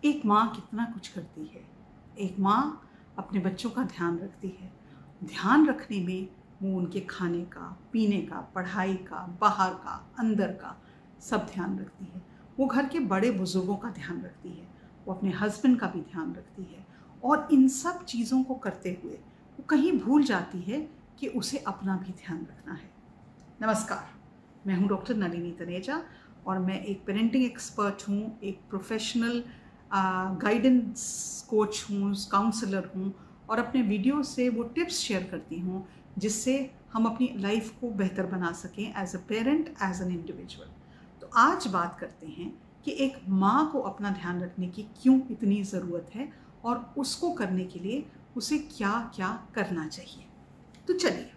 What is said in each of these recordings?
एक माँ कितना कुछ करती है। एक माँ अपने बच्चों का ध्यान रखती है। ध्यान रखने में वो उनके खाने का, पीने का, पढ़ाई का, बाहर का, अंदर का सब ध्यान रखती है। वो घर के बड़े बुजुर्गों का ध्यान रखती है, वो अपने हस्बैंड का भी ध्यान रखती है। और इन सब चीज़ों को करते हुए वो कहीं भूल जाती है कि उसे अपना भी ध्यान रखना है। नमस्कार, मैं हूँ डॉक्टर नलिनी तनेजा और मैं एक पेरेंटिंग एक्सपर्ट हूँ, एक प्रोफेशनल गाइडेंस कोच हूँ, काउंसलर हूँ और अपने वीडियो से वो टिप्स शेयर करती हूँ जिससे हम अपनी लाइफ को बेहतर बना सकें as a parent, as an individual. तो आज बात करते हैं कि एक माँ को अपना ध्यान रखने की क्यों इतनी ज़रूरत है और उसको करने के लिए उसे क्या क्या करना चाहिए। तो चलिए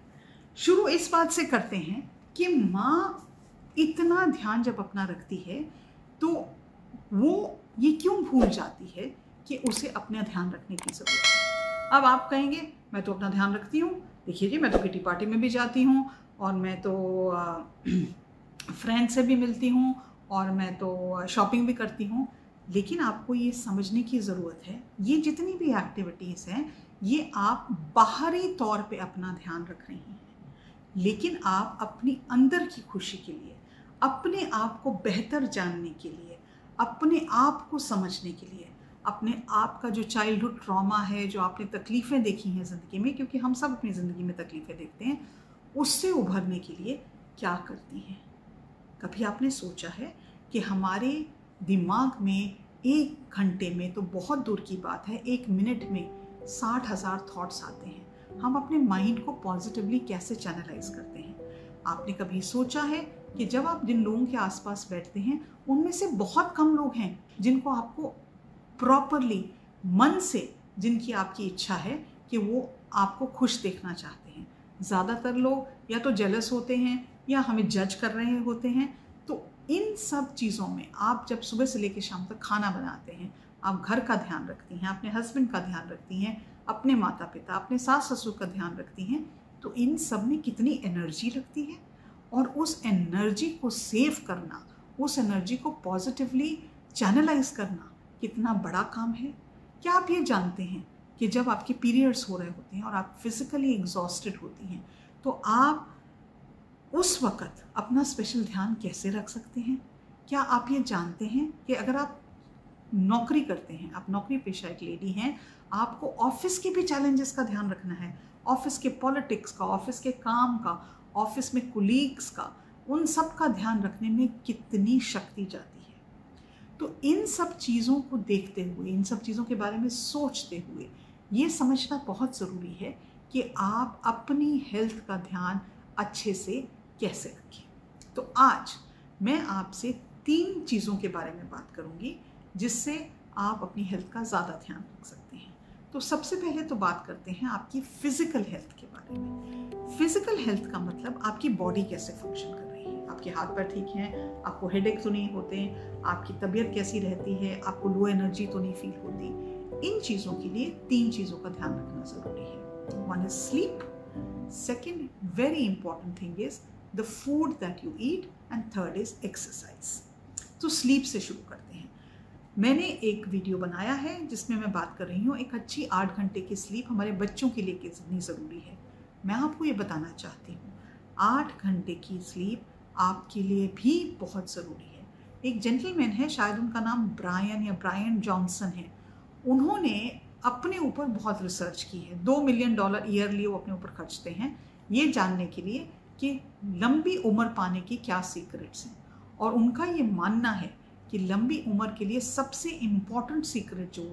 शुरू इस बात से करते हैं कि माँ इतना ध्यान जब अपना रखती है तो वो ये क्यों भूल जाती है कि उसे अपना ध्यान रखने की ज़रूरत है। अब आप कहेंगे मैं तो अपना ध्यान रखती हूँ, देखिए जी मैं तो किटी पार्टी में भी जाती हूँ और मैं तो फ्रेंड से भी मिलती हूँ और मैं तो शॉपिंग भी करती हूँ। लेकिन आपको ये समझने की ज़रूरत है ये जितनी भी एक्टिविटीज़ हैं ये आप बाहरी तौर पे अपना ध्यान रख रही हैं, लेकिन आप अपनी अंदर की खुशी के लिए, अपने आप को बेहतर जानने के लिए, अपने आप को समझने के लिए, अपने आप का जो चाइल्डहुड ट्रॉमा है, जो आपने तकलीफ़ें देखी हैं ज़िंदगी में, क्योंकि हम सब अपनी ज़िंदगी में तकलीफ़ें देखते हैं, उससे उभरने के लिए क्या करती हैं। कभी आपने सोचा है कि हमारे दिमाग में 1 घंटे में तो बहुत दूर की बात है, 1 मिनट में 60,000 थॉट्स आते हैं। हम अपने माइंड को पॉजिटिवली कैसे चैनलाइज करते हैं। आपने कभी सोचा है कि जब आप जिन लोगों के आसपास बैठते हैं उनमें से बहुत कम लोग हैं जिनको आपको प्रॉपरली मन से, जिनकी आपकी इच्छा है कि वो आपको खुश देखना चाहते हैं। ज़्यादातर लोग या तो जेलस होते हैं या हमें जज कर रहे होते हैं। तो इन सब चीज़ों में आप जब सुबह से लेकर शाम तक खाना बनाते हैं, आप घर का ध्यान रखती हैं, अपने हस्बैंड का ध्यान रखती हैं, अपने माता पिता, अपने सास ससुर का ध्यान रखती हैं, तो इन सब में कितनी एनर्जी लगती है। और उस एनर्जी को सेव करना, उस एनर्जी को पॉजिटिवली चैनलाइज करना कितना बड़ा काम है। क्या आप ये जानते हैं कि जब आपके पीरियड्स हो रहे होते हैं और आप फिजिकली एग्जॉस्टेड होती हैं तो आप उस वक़्त अपना स्पेशल ध्यान कैसे रख सकते हैं। क्या आप ये जानते हैं कि अगर आप नौकरी करते हैं, आप नौकरी पेशा एक लेडी हैं, आपको ऑफिस के भी चैलेंजेस का ध्यान रखना है, ऑफिस के पॉलिटिक्स का, ऑफिस के काम का, ऑफिस में कुलीग्स का, उन सब का ध्यान रखने में कितनी शक्ति जाती है। तो इन सब चीज़ों को देखते हुए, इन सब चीज़ों के बारे में सोचते हुए ये समझना बहुत ज़रूरी है कि आप अपनी हेल्थ का ध्यान अच्छे से कैसे रखें। तो आज मैं आपसे 3 चीज़ों के बारे में बात करूंगी जिससे आप अपनी हेल्थ का ज़्यादा ध्यान रख सकते हैं। तो सबसे पहले तो बात करते हैं आपकी फिजिकल हेल्थ के बारे में। फिजिकल हेल्थ का मतलब आपकी बॉडी कैसे फंक्शन कर रही है, आपके हाथ पैर ठीक हैं, आपको हेडेक तो नहीं होते, आपकी तबीयत कैसी रहती है, आपको लो एनर्जी तो नहीं फील होती। इन चीज़ों के लिए 3 चीज़ों का ध्यान रखना ज़रूरी है। 1 is sleep, second very important thing is the food that you eat and third is exercise। तो स्लीप से शुरू करते हैं। मैंने एक वीडियो बनाया है जिसमें मैं बात कर रही हूँ एक अच्छी 8 घंटे की स्लीप हमारे बच्चों के लिए कितनी ज़रूरी है। मैं आपको ये बताना चाहती हूँ 8 घंटे की स्लीप आपके लिए भी बहुत ज़रूरी है। एक जेंटलमैन है, शायद उनका नाम ब्रायन जॉनसन है। उन्होंने अपने ऊपर बहुत रिसर्च की है। $2 मिलियन ईयरली वो अपने ऊपर खर्चते हैं ये जानने के लिए कि लंबी उम्र पाने की क्या सीक्रेट्स हैं। और उनका ये मानना है कि लंबी उम्र के लिए सबसे इम्पॉर्टेंट सीक्रेट जो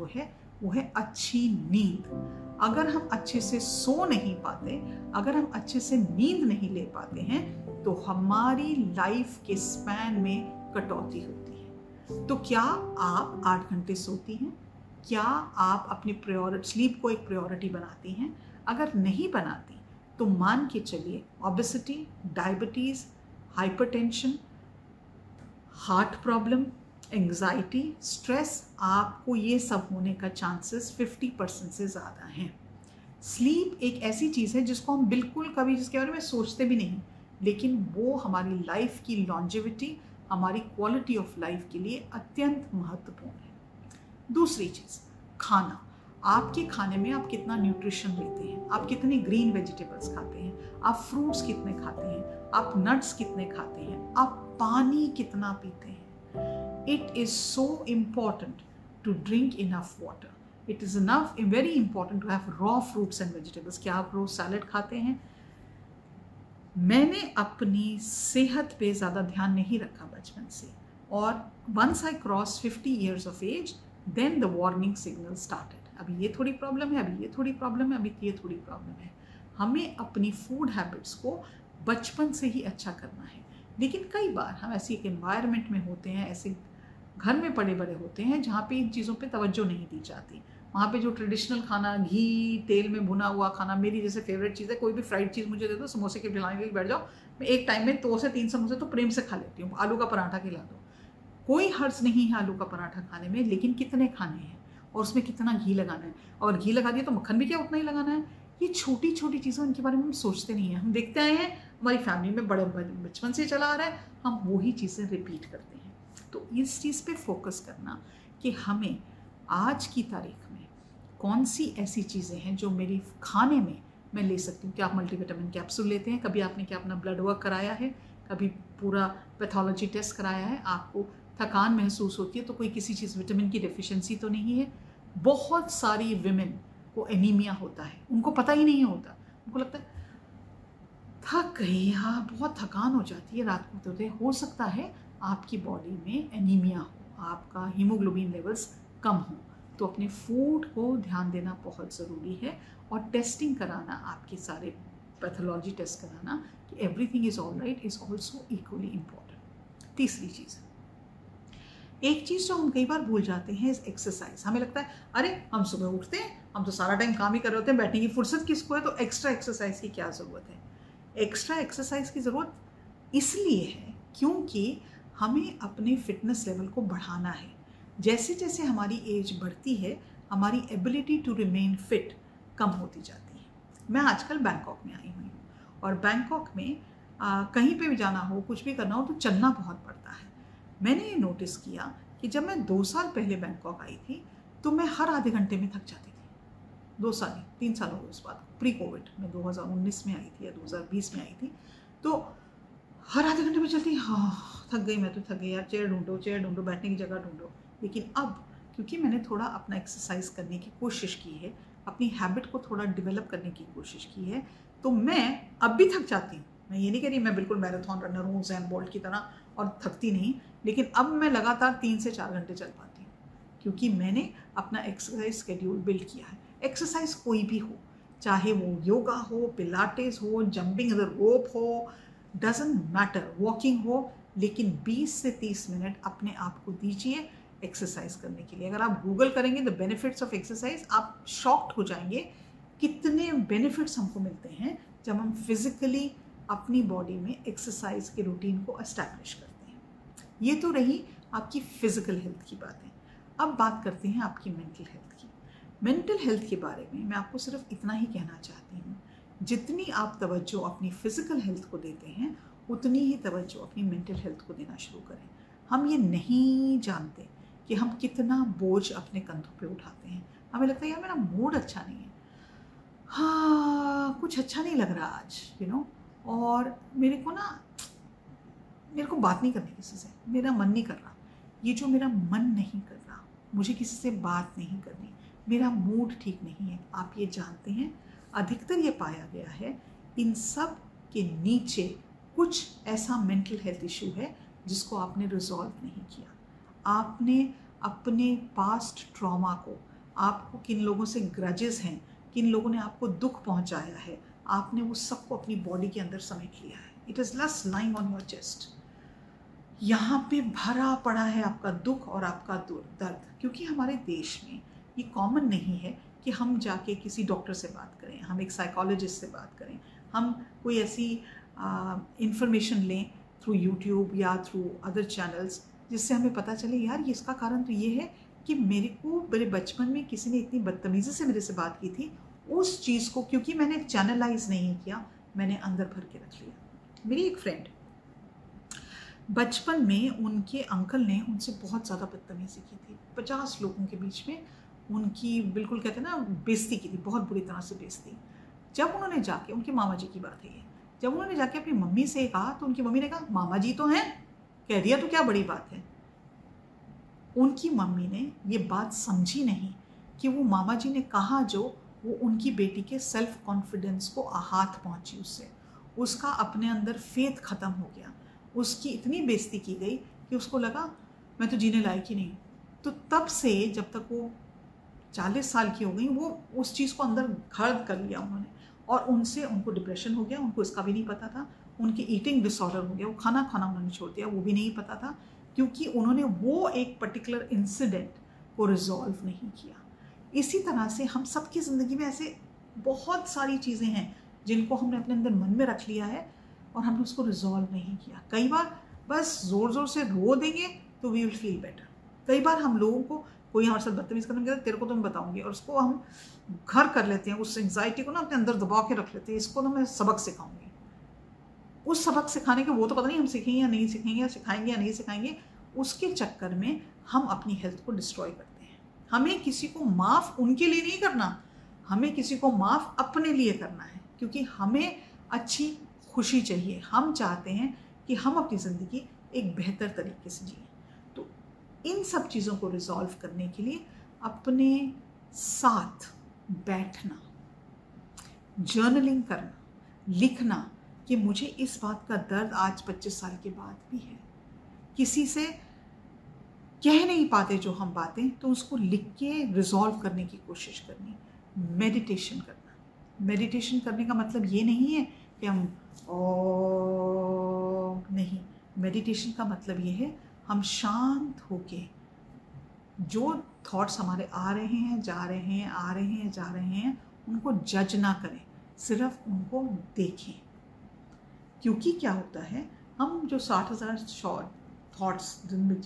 वो है अच्छी नींद। अगर हम अच्छे से सो नहीं पाते, अगर हम अच्छे से नींद नहीं ले पाते हैं तो हमारी लाइफ के स्पैन में कटौती होती है। तो क्या आप 8 घंटे सोती हैं? क्या आप अपनी स्लीप को एक प्रायोरिटी बनाती हैं? अगर नहीं बनाती तो मान के चलिए obesity, diabetes, hypertension, heart problem, anxiety, stress, आपको ये सब होने का चांसेस 50% से ज़्यादा हैं। स्लीप एक ऐसी चीज़ है जिसको हम बिल्कुल कभी जिसके बारे में सोचते भी नहीं, लेकिन वो हमारी लाइफ की लॉन्जेविटी, हमारी क्वालिटी ऑफ लाइफ के लिए अत्यंत महत्वपूर्ण है। दूसरी चीज़, खाना। आपके खाने में आप कितना न्यूट्रिशन लेते हैं, आप कितने ग्रीन वेजिटेबल्स खाते हैं, आप फ्रूट्स कितने खाते हैं, आप नट्स कितने खाते हैं, आप पानी कितना पीते हैं। It is so important to drink enough water. It is enough very important to have raw fruits and vegetables. क्या आप रोज सैलड खाते हैं? मैंने अपनी सेहत पे ज़्यादा ध्यान नहीं रखा बचपन से, और once I cross 50 years of age, then the warning signal started. अभी ये थोड़ी प्रॉब्लम है, अभी ये थोड़ी प्रॉब्लम है, अभी ये थोड़ी प्रॉब्लम है। हमें अपनी फूड हैबिट्स को बचपन से ही अच्छा करना है। लेकिन कई बार हम ऐसी एक एनवायरनमेंट में होते हैं, ऐसे घर में पड़े बड़े होते हैं जहाँ पे इन चीज़ों पे तवज्जो नहीं दी जाती। वहाँ पे जो ट्रेडिशनल खाना, घी तेल में भुना हुआ खाना, मेरी जैसे फेवरेट चीज़ है, कोई भी फ्राइड चीज़ मुझे दे दो, समोसे के खिलाने के लिए बैठ जाओ, मैं एक टाइम में 2 से 3 समोसे तो प्रेम से खा लेती हूँ। आलू का पराठा खिला दो, कोई हर्ज नहीं है आलू का पराठा खाने में, लेकिन कितने खाने हैं और उसमें कितना घी लगाना है, और घी लगा दिया तो मक्खन भी क्या उतना ही लगाना है। ये छोटी छोटी चीज़ों, इनके बारे में हम सोचते नहीं हैं। हम देखते आए हैं, हमारी फैमिली में बड़े बचपन से चला आ रहा है, हम वही चीज़ें रिपीट करते हैं। तो इस चीज़ पे फोकस करना कि हमें आज की तारीख में कौन सी ऐसी चीज़ें हैं जो मेरी खाने में मैं ले सकती हूँ। क्या आप मल्टीविटामिन कैप्सूल लेते हैं? कभी आपने क्या अपना ब्लड वर्क कराया है? कभी पूरा पैथोलॉजी टेस्ट कराया है? आपको थकान महसूस होती है तो कोई किसी चीज़, विटामिन की डेफिशिएंसी तो नहीं है? बहुत सारी विमेन को एनीमिया होता है, उनको पता ही नहीं होता। उनको लगता है थक गई, हाँ बहुत थकान हो जाती है रात को, तो हो सकता है आपकी बॉडी में एनीमिया हो, आपका हीमोग्लोबिन लेवल्स कम हो। तो अपने फूड को ध्यान देना बहुत ज़रूरी है, और टेस्टिंग कराना, आपके सारे पैथोलॉजी टेस्ट कराना कि everything is all right is also equally important. तीसरी चीज़, एक चीज़ जो हम कई बार भूल जाते हैं इज एक्सरसाइज। हमें लगता है अरे हम सुबह उठते हैं, हम तो सारा टाइम काम ही कर रहे होते हैं, बैठने की फुर्सत किसको है, तो एक्स्ट्रा एक्सरसाइज की क्या ज़रूरत है। एक्स्ट्रा एक्सरसाइज की ज़रूरत इसलिए है क्योंकि हमें अपने फिटनेस लेवल को बढ़ाना है। जैसे जैसे हमारी एज बढ़ती है, हमारी एबिलिटी टू रिमेन फिट कम होती जाती है। मैं आजकल बैंकॉक में आई हुई हूँ, और बैंकॉक में कहीं पे भी जाना हो, कुछ भी करना हो तो चलना बहुत पड़ता है। मैंने ये नोटिस किया कि जब मैं 2 साल पहले बैंकॉक आई थी तो मैं हर आधे घंटे में थक जाती थी। 2 साल नहीं, 3 साल हो गए उस बात को, प्री कोविड में 2019 में आई थी या 2020 में आई थी। तो हर आधे घंटे में चलती, हाँ थक गई, मैं तो थक गई यार, चेयर ढूंढो, बैठने की जगह ढूंढो। लेकिन अब क्योंकि मैंने थोड़ा अपना एक्सरसाइज करने की कोशिश की है, अपनी हैबिट को थोड़ा डेवलप करने की कोशिश की है, तो मैं अब भी थक जाती हूँ। मैं ये नहीं कह रही मैं बिल्कुल मैराथन रनर हूँ ज़ैन बोल्ट की तरह और थकती नहीं, लेकिन अब मैं लगातार 3 से 4 घंटे चल पाती हूँ, क्योंकि मैंने अपना एक्सरसाइज शेड्यूल बिल्ड किया है। एक्सरसाइज कोई भी हो, चाहे वो योगा हो, पिलाटेस हो, जंपिंग द रोप हो, डजंट मैटर, वॉकिंग हो, लेकिन 20 से 30 मिनट अपने आप को दीजिए एक्सरसाइज करने के लिए। अगर आप गूगल करेंगे द बेनिफिट्स ऑफ एक्सरसाइज, आप शॉक्ड हो जाएंगे कितने बेनिफिट्स हमको मिलते हैं जब हम फिजिकली अपनी बॉडी में एक्सरसाइज के रूटीन को एस्टैब्लिश करते हैं। ये तो रही आपकी फिजिकल हेल्थ की बातें। अब बात करते हैं आपकी मेंटल हेल्थ की। मेंटल हेल्थ के बारे में मैं आपको सिर्फ इतना ही कहना चाहती हूँ, जितनी आप तवज्जो अपनी फिजिकल हेल्थ को देते हैं, उतनी ही तवज्जो अपनी मेंटल हेल्थ को देना शुरू करें। हम ये नहीं जानते कि हम कितना बोझ अपने कंधों पे उठाते हैं। हमें लगता है यार मेरा मूड अच्छा नहीं है, हाँ कुछ अच्छा नहीं लग रहा आज, और मेरे को बात नहीं करनी किसी से, मेरा मन नहीं कर रहा। ये जो मेरा मन नहीं कर रहा, मुझे किसी से बात नहीं करनी, मेरा मूड ठीक नहीं है, आप ये जानते हैं अधिकतर ये पाया गया है इन सब के नीचे कुछ ऐसा मेंटल हेल्थ इशू है जिसको आपने रिजॉल्व नहीं किया। आपने अपने पास्ट ट्रॉमा को, आपको किन लोगों से ग्रजेस हैं, किन लोगों ने आपको दुख पहुंचाया है, आपने वो सबको अपनी बॉडी के अंदर समेट लिया है। It is just lying on your chest. यहाँ पे भरा पड़ा है आपका दुख और आपका दर्द, क्योंकि हमारे देश में ये कॉमन नहीं है कि हम जाके किसी डॉक्टर से बात करें, हम एक साइकोलॉजिस्ट से बात करें, हम कोई ऐसी इंफॉर्मेशन लें थ्रू यूट्यूब या थ्रू अदर चैनल्स, जिससे हमें पता चले यार ये इसका कारण तो ये है कि मेरे बचपन में किसी ने इतनी बदतमीज़ी से मेरे से बात की थी, उस चीज़ को क्योंकि मैंने चैनलाइज नहीं किया, मैंने अंदर भर के रख लिया। मेरी एक फ्रेंड बचपन में उनके अंकल ने उनसे बहुत ज़्यादा बदतमीज़ी की थी। 50 लोगों के बीच में उनकी बिल्कुल कहते हैं ना बेइज्जती की थी, बहुत बुरी तरह से बेइज्जती। जब उन्होंने जाके, उनके मामा जी की बात है ये, जब उन्होंने जाके अपनी मम्मी से कहा तो उनकी मम्मी ने कहा मामा जी तो हैं, कह दिया तो क्या बड़ी बात है। उनकी मम्मी ने ये बात समझी नहीं कि वो मामा जी ने कहा जो, वो उनकी बेटी के सेल्फ कॉन्फिडेंस को आहत पहुंची, उससे उसका अपने अंदर फेथ ख़त्म हो गया, उसकी इतनी बेइज्जती की गई कि उसको लगा मैं तो जीने लायक ही नहीं। तो तब से जब तक वो 40 साल की हो गई, वो उस चीज़ को अंदर घर कर लिया उन्होंने, और उनसे उनको डिप्रेशन हो गया, उनको इसका भी नहीं पता था, उनकी ईटिंग डिसऑर्डर हो गया, वो खाना खाना उन्होंने छोड़ दिया, वो भी नहीं पता था, क्योंकि उन्होंने वो एक पर्टिकुलर इंसिडेंट को रिजॉल्व नहीं किया। इसी तरह से हम सबकी ज़िंदगी में ऐसे बहुत सारी चीज़ें हैं जिनको हमने अपने अंदर मन में रख लिया है और हमने उसको रिजॉल्व नहीं किया। कई बार बस ज़ोर ज़ोर से रो देंगे तो वी विल फील बेटर। कई बार हम लोगों को कोई हमारे साथ बदतमीज़ करने कहता है तेरे को तो मैं बताऊंगी, और उसको हम घर कर लेते हैं, उस एंग्जाइटी को ना अपने अंदर दबा के रख लेते हैं, इसको ना मैं सबक सिखाऊंगी। उस सबक सिखाने के वो तो पता नहीं हम सीखेंगे या नहीं सीखेंगे, या सिखाएंगे या नहीं सिखाएंगे, उसके चक्कर में हम अपनी हेल्थ को डिस्ट्रॉय करते हैं। हमें किसी को माफ़ उनके लिए नहीं करना, हमें किसी को माफ़ अपने लिए करना है, क्योंकि हमें अच्छी खुशी चाहिए। हम चाहते हैं कि हम अपनी ज़िंदगी एक बेहतर तरीके से जिए। तो इन सब चीज़ों को रिजॉल्व करने के लिए अपने साथ बैठना, जर्नलिंग करना, लिखना कि मुझे इस बात का दर्द आज 25 साल के बाद भी है, किसी से कह नहीं पाते जो हम बातें, तो उसको लिख के रिजॉल्व करने की कोशिश करनी। मेडिटेशन करना। मेडिटेशन करने का मतलब ये नहीं है कि हम नहीं, मेडिटेशन का मतलब ये है हम शांत होके जो थॉट्स हमारे आ रहे हैं, जा रहे हैं, आ रहे हैं, जा रहे हैं, उनको जज ना करें, सिर्फ उनको देखें। क्योंकि क्या होता है, हम जो 60,000 शॉर्ट थॉट्स दिन में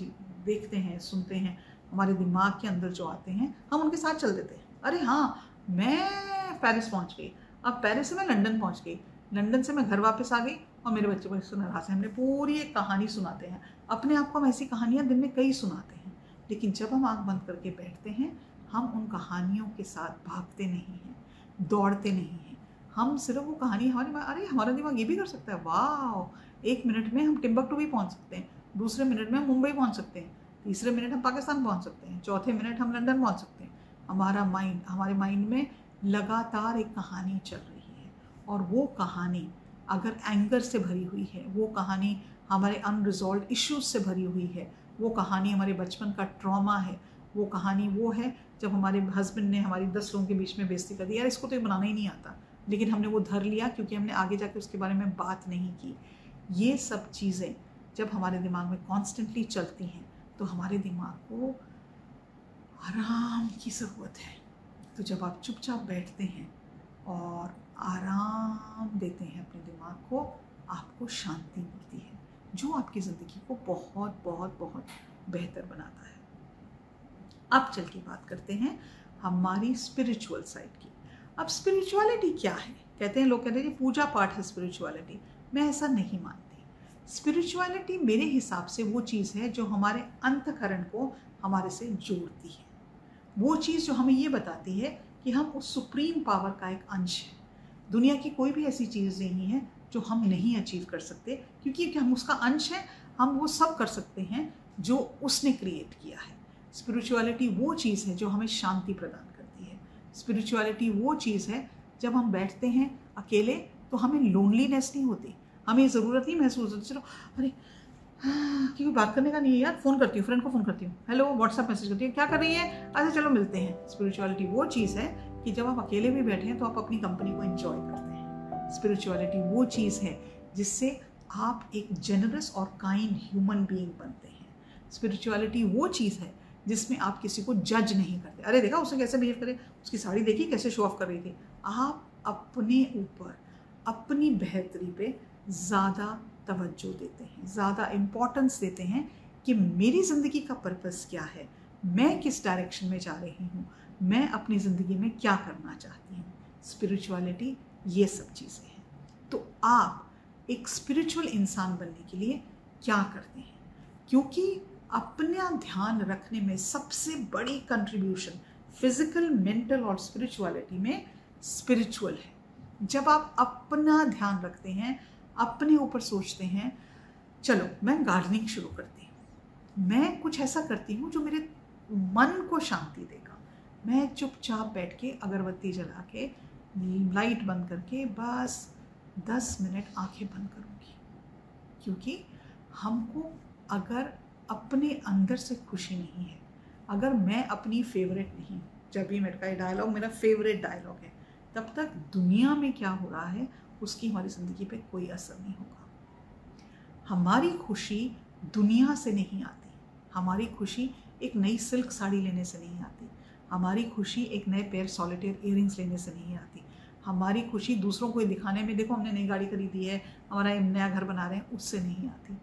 देखते हैं, सुनते हैं, हमारे दिमाग के अंदर जो आते हैं, हम उनके साथ चल देते हैं। अरे हाँ, मैं पेरिस पहुंच गई, अब पेरिस से मैं लंदन पहुंच गई, लंदन से मैं घर वापस आ गई और मेरे बच्चे को इससे नाराज़ है। हमने पूरी एक कहानी सुनाते हैं अपने आप को, हम ऐसी कहानियाँ दिन में कई सुनाते हैं। लेकिन जब हम आँख बंद करके बैठते हैं, हम उन कहानियों के साथ भागते नहीं हैं, दौड़ते नहीं हैं। हम सिर्फ वो कहानी अरे हमारा दिमाग ये भी कर सकता है, वाह, 1 मिनट में हम टिम्बकटू भी पहुँच सकते हैं, दूसरे मिनट में हम मुंबई पहुँच सकते हैं, तीसरे मिनट हम पाकिस्तान पहुँच सकते हैं, चौथे मिनट हम लंदन पहुँच सकते हैं। हमारे माइंड में लगातार एक कहानी चल रही है, और वो कहानी अगर एंगर से भरी हुई है, वो कहानी हमारे अनरिजॉल्व इश्यूज से भरी हुई है, वो कहानी हमारे बचपन का ट्रॉमा है, वो कहानी वो है जब हमारे हस्बैंड ने हमारी 10 लोगों के बीच में बेइज्जती कर दी, यार इसको तो ये बनाना ही नहीं आता, लेकिन हमने वो धर लिया क्योंकि हमने आगे जाके उसके बारे में बात नहीं की। ये सब चीज़ें जब हमारे दिमाग में कॉन्स्टेंटली चलती हैं, तो हमारे दिमाग को आराम की ज़रूरत है। तो जब आप चुपचाप बैठते हैं और आराम देते हैं अपने दिमाग को, आपको शांति मिलती है, जो आपकी ज़िंदगी को बहुत बहुत बहुत बेहतर बनाता है। अब चल के बात करते हैं हमारी स्पिरिचुअल साइड की। अब स्पिरिचुअलिटी क्या है? कहते हैं, लोग कहते हैं कि पूजा पाठ है स्पिरिचुअलिटी। मैं ऐसा नहीं मानती। स्पिरिचुअलिटी मेरे हिसाब से वो चीज़ है जो हमारे अंतःकरण को हमारे से जोड़ती है, वो चीज़ जो हमें ये बताती है कि हम उस सुप्रीम पावर का एक अंश है। दुनिया की कोई भी ऐसी चीज़ नहीं है जो हम नहीं अचीव कर सकते, क्योंकि हम उसका अंश है, हम वो सब कर सकते हैं जो उसने क्रिएट किया है। स्पिरिचुअलिटी वो चीज़ है जो हमें शांति प्रदान करती है। स्पिरिचुअलिटी वो चीज़ है जब हम बैठते हैं अकेले तो हमें लोनलीनेस नहीं होती, हमें ज़रूरत नहीं महसूस होती चलो अरे क्योंकि बात करने का नहीं है यार, फ़ोन करती हूँ, फ्रेंड को फ़ोन करती हूँ, हेलो, व्हाट्सएप मैसेज करती हूँ, क्या कर रही है, अच्छा चलो मिलते हैं। स्पिरिचुअलिटी वो चीज़ है कि जब आप अकेले भी बैठे हैं तो आप अपनी कंपनी को एंजॉय करते हैं। स्पिरिचुअलिटी वो चीज़ है जिससे आप एक जेनरस और काइंड ह्यूमन बीइंग बनते हैं। स्पिरिचुअलिटी वो चीज़ है जिसमें आप किसी को जज नहीं करते, अरे देखा उसने कैसे बिहेव करे, उसकी साड़ी देखी कैसे शो ऑफ कर रही थी। आप अपने ऊपर, अपनी बेहतरी पे ज़्यादा तवज्जो देते हैं, ज़्यादा इम्पोर्टेंस देते हैं कि मेरी ज़िंदगी का पर्पस क्या है, मैं किस डायरेक्शन में जा रही हूँ, मैं अपनी ज़िंदगी में क्या करना चाहती हूँ। स्पिरिचुअलिटी ये सब चीज़ें हैं। तो आप एक स्पिरिचुअल इंसान बनने के लिए क्या करते हैं, क्योंकि अपना ध्यान रखने में सबसे बड़ी कंट्रीब्यूशन फिजिकल, मेंटल और स्पिरिचुअलिटी में स्पिरिचुअल है। जब आप अपना ध्यान रखते हैं, अपने ऊपर सोचते हैं, चलो मैं गार्डनिंग शुरू करती हूँ, मैं कुछ ऐसा करती हूँ जो मेरे मन को शांति देगा। मैं चुपचाप बैठ के अगरबत्ती जला के लाइट बंद करके बस 10 मिनट आंखें बंद करूँगी, क्योंकि हमको अगर अपने अंदर से खुशी नहीं है, अगर मैं अपनी फेवरेट नहीं, जब भी मेरा ये डायलॉग मेरा फेवरेट डायलॉग है, तब तक दुनिया में क्या हो रहा है उसकी हमारी ज़िंदगी पे कोई असर नहीं होगा। हमारी खुशी दुनिया से नहीं आती, हमारी खुशी एक नई सिल्क साड़ी लेने से नहीं आती, हमारी खुशी एक नए पेयर सॉलिटेयर इयररिंग्स लेने से नहीं आती, हमारी खुशी दूसरों को दिखाने में, देखो हमने नई गाड़ी खरीदी है, हमारा नया घर बना रहे हैं, उससे नहीं आती।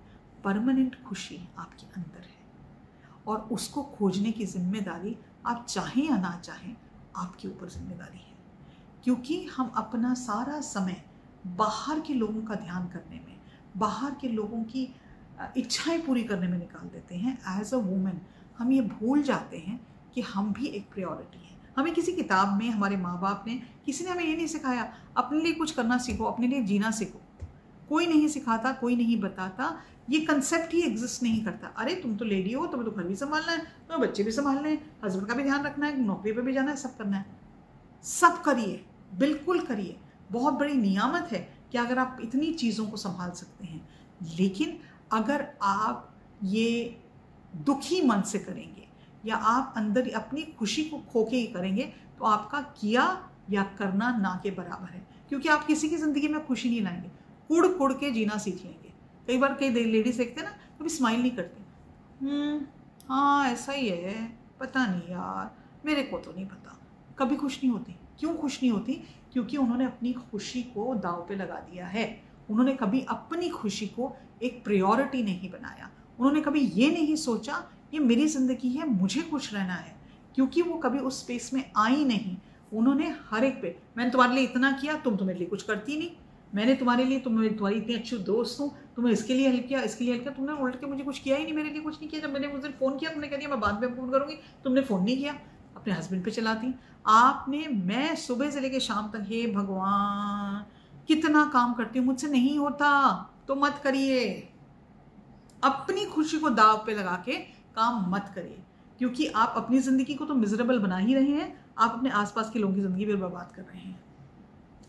परमानेंट खुशी आपके अंदर है और उसको खोजने की जिम्मेदारी आप चाहें या ना चाहें आपके ऊपर जिम्मेदारी है, क्योंकि हम अपना सारा समय बाहर के लोगों का ध्यान करने में, बाहर के लोगों की इच्छाएं पूरी करने में निकाल देते हैं। एज अ वुमेन हम ये भूल जाते हैं कि हम भी एक प्रायोरिटी है। हमें किसी किताब में, हमारे माँ बाप ने, किसी ने हमें ये नहीं सिखाया अपने लिए कुछ करना सीखो, अपने लिए जीना सीखो। कोई नहीं सिखाता, कोई नहीं बताता, ये कंसेप्ट ही एग्जिस्ट नहीं करता। अरे तुम तो लेडी हो, तुम्हें तो घर भी संभालना है, तुम्हें बच्चे भी संभालने हैं, हस्बैंड का भी ध्यान रखना है, नौकरी पे भी जाना है, सब करना है। सब करिए, बिल्कुल करिए, बहुत बड़ी नियामत है कि अगर आप इतनी चीज़ों को संभाल सकते हैं। लेकिन अगर आप ये दुखी मन से करेंगे या आप अंदर अपनी खुशी को खो के ही करेंगे, तो आपका किया या करना ना के बराबर है, क्योंकि आप किसी की ज़िंदगी में खुशी नहीं लाएंगे। कुड़ कुड़ के जीना सीख लेंगे। कई बार कई लेडीज देखते हैं ना, कभी स्माइल नहीं करती, हाँ ऐसा ही है, पता नहीं यार, मेरे को तो नहीं पता, कभी खुश नहीं होती। क्यों खुश नहीं होती? क्योंकि उन्होंने अपनी खुशी को दांव पे लगा दिया है। उन्होंने कभी अपनी खुशी को एक प्रायोरिटी नहीं बनाया। उन्होंने कभी ये नहीं सोचा ये मेरी ज़िंदगी है, मुझे खुश रहना है, क्योंकि वो कभी उस स्पेस में आई नहीं। उन्होंने हर एक पे, मैंने तुम्हारे लिए इतना किया, तुम तो मेरे लिए कुछ करती नहीं, मैंने तुम्हारे लिए, तुम्हारी इतनी अच्छी दोस्त हूँ, तुम्हें इसके लिए हेल्प किया, इसके लिए हेल्प किया, तुमने उल्ट के मुझे कुछ किया ही नहीं, मेरे लिए कुछ नहीं किया। जब मैंने उस दिन फ़ोन किया, तुमने कह दिया मैं बाद में फ़ोन करूँगी, तुमने फ़ोन नहीं किया, अपने हस्बैंड पे चलाती। आपने, मैं सुबह से लेकर शाम तक, हे भगवान कितना काम करती हूँ, मुझसे नहीं होता, तो मत करिए। अपनी खुशी को दाव पे लगा के काम मत करिए, क्योंकि आप अपनी ज़िंदगी को तो मिजरेबल बना ही रहे हैं, आप अपने आसपास के लोगों की ज़िंदगी भी बर्बाद कर रहे हैं।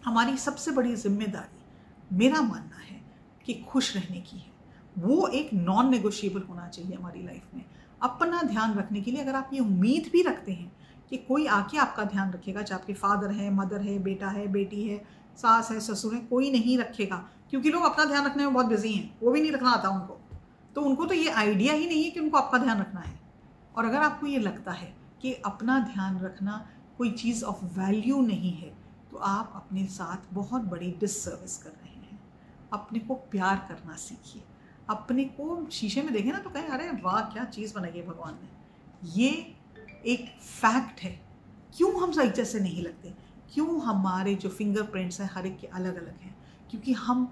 हमारी सबसे बड़ी जिम्मेदारी, मेरा मानना है, कि खुश रहने की है। वो एक नॉन नेगोशिएबल होना चाहिए हमारी लाइफ में। अपना ध्यान रखने के लिए अगर आप ये उम्मीद भी रखते हैं कि कोई आके आपका ध्यान रखेगा, चाहे आपके फादर है, मदर है, बेटा है, बेटी है, सास है, ससुर है, कोई नहीं रखेगा, क्योंकि लोग अपना ध्यान रखने में बहुत बिजी हैं, वो भी नहीं रखना आता उनको। तो उनको तो ये आइडिया ही नहीं है कि उनको आपका ध्यान रखना है। और अगर आपको ये लगता है कि अपना ध्यान रखना कोई चीज़ ऑफ वैल्यू नहीं है, तो आप अपने साथ बहुत बड़ी डिससर्विस कर रहे हैं। अपने को प्यार करना सीखिए। अपने को शीशे में देखें ना तो कहें, अरे वाह क्या चीज़ बनाई है भगवान ने। ये एक फैक्ट है। क्यों हम एक जैसे नहीं लगते? क्यों हमारे जो फिंगरप्रिंट्स हैं हर एक के अलग अलग हैं? क्योंकि हम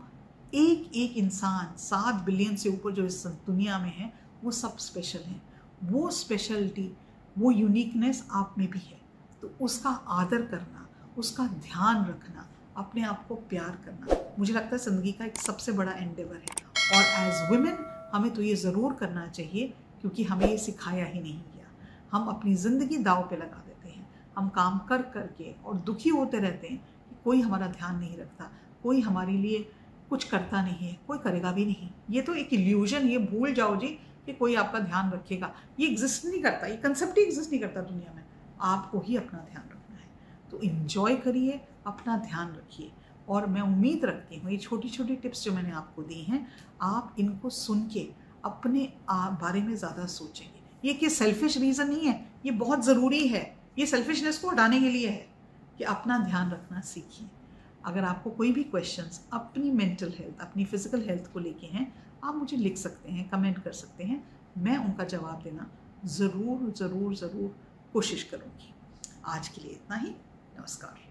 एक एक इंसान 7 बिलियन से ऊपर जो इस दुनिया में है, वो सब स्पेशल हैं। वो स्पेशलिटी, वो यूनिकनेस आप में भी है। तो उसका आदर करना, उसका ध्यान रखना, अपने आप को प्यार करना, मुझे लगता है ज़िंदगी का एक सबसे बड़ा एंडेवर है। और एज वुमेन हमें तो ये ज़रूर करना चाहिए, क्योंकि हमें ये सिखाया ही नहीं गया। हम अपनी ज़िंदगी दाव पे लगा देते हैं। हम काम कर करके और दुखी होते रहते हैं कि कोई हमारा ध्यान नहीं रखता, कोई हमारे लिए कुछ करता नहीं है, कोई करेगा भी नहीं। ये तो एक इल्यूजन, ये भूल जाओ जी कि कोई आपका ध्यान रखेगा। ये एग्जिस्ट नहीं करता, ये कंसेप्ट ही एग्जिस्ट नहीं करता दुनिया में। आपको ही अपना ध्यान रखना है। तो इन्जॉय करिए, अपना ध्यान रखिए। और मैं उम्मीद रखती हूँ ये छोटी छोटी टिप्स जो मैंने आपको दी हैं, आप इनको सुन के अपने बारे में ज़्यादा सोचेंगे। ये कि सेल्फिश रीज़न नहीं है, ये बहुत ज़रूरी है। ये सेल्फिशनेस को हटाने के लिए है कि अपना ध्यान रखना सीखिए। अगर आपको कोई भी क्वेश्चंस अपनी मेंटल हेल्थ, अपनी फिजिकल हेल्थ को लेके हैं, आप मुझे लिख सकते हैं, कमेंट कर सकते हैं। मैं उनका जवाब देना ज़रूर ज़रूर ज़रूर कोशिश करूँगी। आज के लिए इतना ही। नमस्कार।